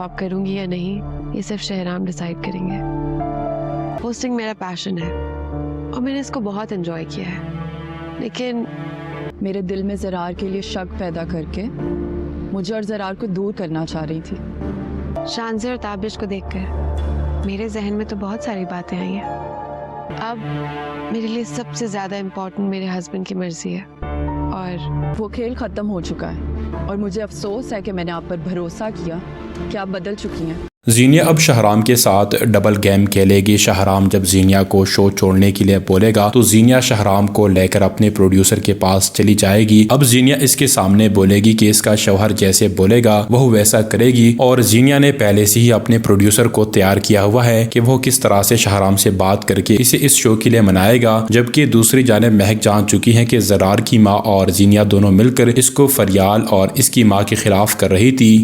Job کروں گی یا نہیں یہ صرف شہرام ڈیسائیڈ کریں گے. ہوسٹنگ میرا پیشن ہے اور میں نے اس کو بہت انجوائے کیا ہے، لیکن میرے دل میں زرار کے لیے شک پیدا کر کے مجھے اور زرار کو دور کرنا چاہ رہی تھی. شانزے اور تابش کو دیکھ کر میرے ذہن میں تو بہت ساری باتیں آئی ہیں. اب میرے لیے سب سے زیادہ امپورٹنٹ میرے ہسبینڈ کی مرضی ہے، اور وہ کھیل ختم ہو چکا ہے اور مجھے افسوس ہے کہ میں نے آپ پر بھروسہ کیا کہ آپ بدل چکی ہیں. زینیا اب شہرام کے ساتھ ڈبل گیم کھیلے گی. شہرام جب زینیا کو شو چھوڑنے کے لیے بولے گا تو زینیا شہرام کو لے کر اپنے پروڈیوسر کے پاس چلی جائے گی. اب زینیا اس کے سامنے بولے گی کہ اس کا شوہر جیسے بولے گا وہ ویسا کرے گی، اور زینیا نے پہلے سے ہی اپنے پروڈیوسر کو تیار کیا ہوا ہے کہ وہ کس طرح سے شہرام سے بات کر کے اسے اس شو کے لیے منائے گا. جبکہ دوسری جانب مہک جان چکی ہے کہ زرار کی ماں اور زینیا دونوں مل کر اس کو فریال اور اس کی ماں کے خلاف کر رہی تھی.